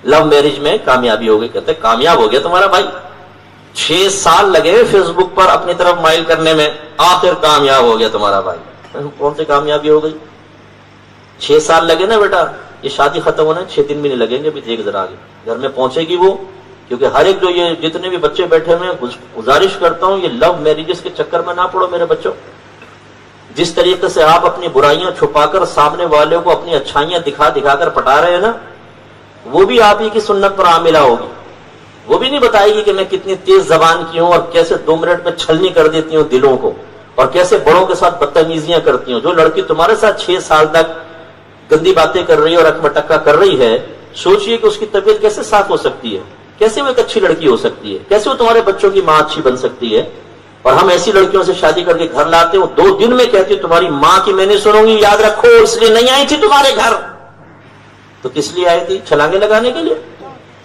Love marriage میں کامیابی ہو گئی. کہتے کامیاب ہو گیا تمہارا بھائی, 6 سال لگے فیس بک پر اپنی طرف مائل کرنے میں, آخر کامیاب ہو گیا تمہارا بھائی. کون سی کامیابی ہو گئی؟ 6 سال لگے نا بیٹا, یہ شادی ختم ہونا 6 دن بھی نہیں لگیں گے. ابھی دیکھ ذرا آگے گھر میں پہنچے گی وہ. کیونکہ ہر ایک جو یہ جتنے بھی بچے بیٹھے ہوئے ہیں, گزارش کرتا ہوں یہ لو میرجز کے چکر میں نہ پڑو میرے بچوں. جس طریقے سے آپ اپنی برائیاں چھپا کر سامنے والے کو اپنی اچھائیاں دکھا دکھا کر پٹا رہے ہیں نا, وہ بھی آپ ہی کی سنت پر عاملہ ہوگی. وہ بھی نہیں بتائے گی کہ میں کتنی تیز زبان کی ہوں اور کیسے 2 منٹ میں چھلنی کر دیتی ہوں دلوں کو, اور کیسے بڑوں کے ساتھ بدتمیزیاں کرتی ہوں. جو لڑکی تمہارے ساتھ 6 سال تک گندی باتیں کر رہی ہے اور اکمٹکا کر رہی ہے, سوچئے کہ اس کی طبیعت کیسے صاف ہو سکتی ہے, کیسے وہ ایک اچھی لڑکی ہو سکتی ہے, کیسے وہ تمہارے بچوں کی ماں اچھی بن سکتی ہے. اور ہم ایسی لڑکیوں سے شادی کر کے گھر لاتے ہوں, 2 دن میں کہتی ہوں تمہاری ماں کی میں نہیں سنوں گی, یاد رکھو اس لیے نہیں آئی تھی تمہارے گھر. تو کس لیے آئی تھی؟ چھلانگے لگانے کے لیے,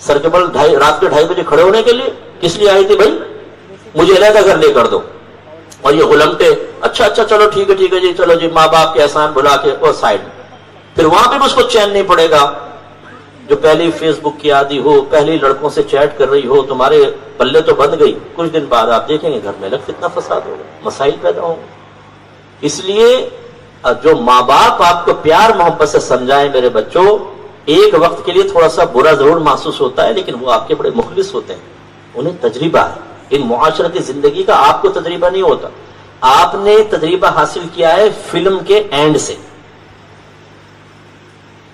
سر کے بل رات کے 2:30 بجے کھڑے ہونے کے لیے؟ کس لیے آئی تھی بھائی؟ مجھے علیحدہ گھر لے کر دو. اور یہ غلمتے, اچھا چلو ٹھیک ہے جی, چلو جی, ماں باپ کے احسان بلا کے اور سائڈ. پھر وہاں پہ بھی اس کو چین نہیں پڑے گا. جو پہلی فیس بک کی عادی ہو, پہلی لڑکوں سے چیٹ کر رہی ہو, تمہارے پلے تو بند گئی, کچھ دن بعد آپ دیکھیں گے گھر میں الگ کتنا فساد ہوگا, مسائل پیدا ہوں. اس لیے جو ماں باپ آپ کو پیار محبت سے سمجھائیں میرے بچوں, ایک وقت کے لیے تھوڑا سا برا ضرور محسوس ہوتا ہے, لیکن وہ آپ کے بڑے مخلص ہوتے ہیں, انہیں تجربہ ہے. ان معاشرتی زندگی کا آپ کو تجربہ نہیں ہوتا, آپ نے تجربہ حاصل کیا ہے فلم کے اینڈ سے.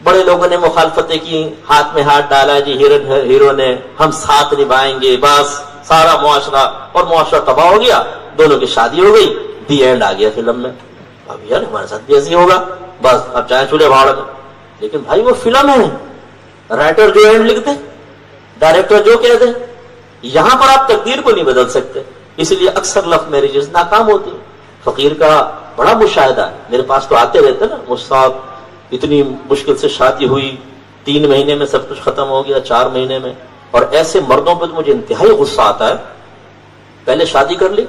بڑے لوگوں نے مخالفتیں کی, ہاتھ میں ہاتھ ڈالا جی ہیرو نے, ہم ساتھ نبھائیں گے, بس سارا معاشرہ اور معاشرہ تباہ ہو گیا, دونوں کی شادی ہو گئی, دی اینڈ آ گیا فلم میں. اب یار ہمارے ساتھ بھی ایسے ہوگا, بس اب چاہے چولہے بھاڑ میں. لیکن بھائی وہ فلم ہے, رائٹر جو اینڈ لکھتے, ڈائریکٹر جو کہتے, یہاں پر آپ تقدیر کو نہیں بدل سکتے. اس لیے اکثر لو میرجز ناکام ہوتی ہیں. فقیر کا بڑا مشاہدہ ہے, میرے پاس تو آتے رہتے نا, مصعب اتنی مشکل سے شادی ہوئی, 3 مہینے میں سب کچھ ختم ہو گیا, 4 مہینے میں. اور ایسے مردوں پہ تو مجھے انتہائی غصہ آتا ہے. پہلے شادی کر لی,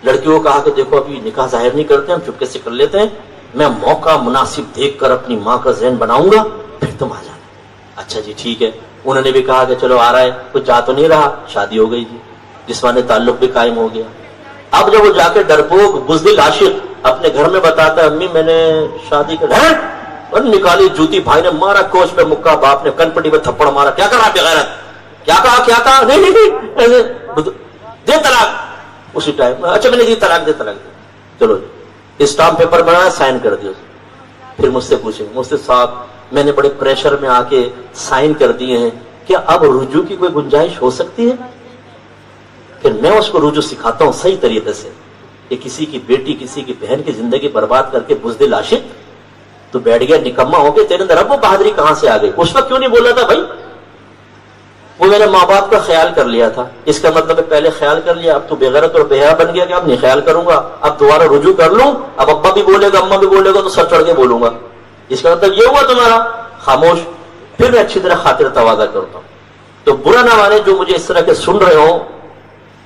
لڑکیوں کو کہا کہ دیکھو ابھی نکاح ظاہر نہیں کرتے, ہم چپکے سے کر لیتے ہیں, میں موقع مناسب دیکھ کر اپنی ماں کا ذہن بناؤں گا, پھر تم آ جانا. اچھا جی ٹھیک ہے. انہوں نے بھی کہا کہ چلو آ رہا ہے, کچھ جا تو نہیں رہا, شادی ہو گئی جی, جسمانی تعلق بھی قائم ہو گیا. اب جب وہ جا کے ڈرپوک بزدل عاشق اپنے گھر میں بتاتا ہے, امی میں نے شادی کر, نکالی جوتی, بھائی نے مارا کوچ پہ مکہ, باپ نے کن پٹی پہ تھپڑ مارا, کیا کرا بغیرت, کیا کہا, نہیں دے طلاق. اسی ٹائم اچھا میں نے دی طلاق, دے. چلو اسٹامپ پیپر بنایا, سائن کر دیا. پھر مجھ سے پوچھیں, مجھ سے صاحب میں نے بڑے پریشر میں آ کے سائن کر دیے ہیں, کیا اب رجوع کی کوئی گنجائش ہو سکتی ہے؟ پھر میں اس کو رجوع سکھاتا ہوں صحیح طریقے سے, کہ کسی کی بیٹی کسی کی بہن کی زندگی برباد کر کے بزدل عاشق تو بیٹھ گیا, نکما ہو گیا, تیرے اندر اب وہ بہادری کہاں سے آ گئی؟ اس وقت کیوں نہیں بولا تھا بھائی؟ وہ میں نے ماں باپ کا خیال کر لیا تھا. اس کا مطلب ہے پہلے خیال کر لیا, اب تو بےغیرت اور بے حیا بن گیا کہ اب نہیں خیال کروں گا, اب دوبارہ رجوع کر لوں, اب ابا بھی بولے گا اما بھی بولے گا تو سر چڑھ کے بولوں گا. اس کا مطلب یہ ہوا تمہارا؟ خاموش. پھر میں اچھی طرح خاطر تواضع کرتا ہوں. تو برا نہ مانے جو مجھے اس طرح کے سن رہے ہوں,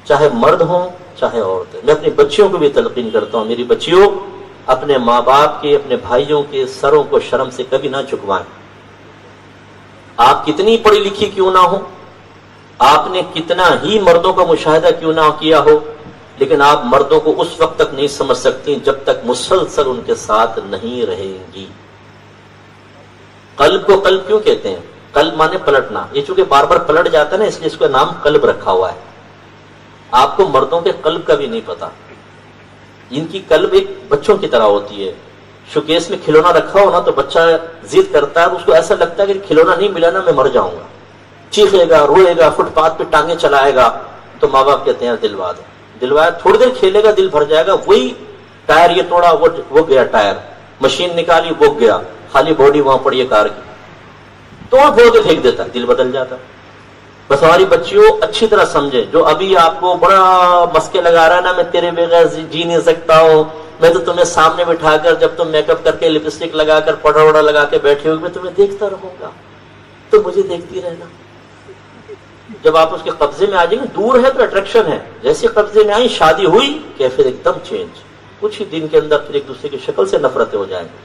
چاہے مرد ہوں چاہے عورتیں. میں اپنی بچیوں کو بھی تلقین کرتا ہوں, میری بچیوں اپنے ماں باپ کے, اپنے بھائیوں کے سروں کو شرم سے کبھی نہ جھکوائیں. آپ کتنی پڑھی لکھی کیوں نہ ہو, آپ نے کتنا ہی مردوں کا مشاہدہ کیوں نہ کیا ہو, لیکن آپ مردوں کو اس وقت تک نہیں سمجھ سکتی جب تک مسلسل ان کے ساتھ نہیں رہیں گی. قلب کو قلب کیوں کہتے ہیں؟ قلب مانے پلٹنا. یہ چونکہ بار بار پلٹ جاتا ہے نا, اس لیے اس کا نام قلب رکھا ہوا ہے. آپ کو مردوں کے قلب کا بھی نہیں پتا. ان کی قلب ایک بچوں کی طرح ہوتی ہے. شوکیس میں کھلونا رکھا ہو نا تو بچہ ضد کرتا ہے, اس کو ایسا لگتا ہے کہ کھلونا نہیں ملا نا میں مر جاؤں گا, چیخے گا, روئے گا, فٹ پاتھ پہ ٹانگیں چلائے گا. تو ماں باپ کہتے ہیں دلوا دو, دلوایا, تھوڑی دیر کھیلے گا, دل بھر جائے گا, وہی ٹائر یہ توڑا وہ گیا ٹائر, مشین نکالی وہ گیا, خالی باڈی وہاں پڑی ہے کار کی, توڑ پھوڑ کے پھینک دیتا ہے, دل بدل جاتا. بس ہماری بچیوں اچھی طرح سمجھے, جو ابھی آپ کو بڑا مسکے لگا رہا ہے نا, میں تیرے بغیر جی نہیں سکتا ہوں, میں تو تمہیں سامنے بٹھا کر جب تم میک اپ کر کے لپسٹک لگا کر پاؤڈر وڑا لگا کے بیٹھے ہوگی, میں تمہیں دیکھتا رہوں گا, تو مجھے دیکھتی رہنا. جب آپ اس کے قبضے میں آ جائیں گے, دور ہے تو اٹریکشن ہے, جیسے قبضے میں آئی, شادی ہوئی, کیفیت ایک دم چینج, کچھ ہی دن کے اندر پھر ایک دوسرے کی شکل سے نفرتیں ہو جائیں گی.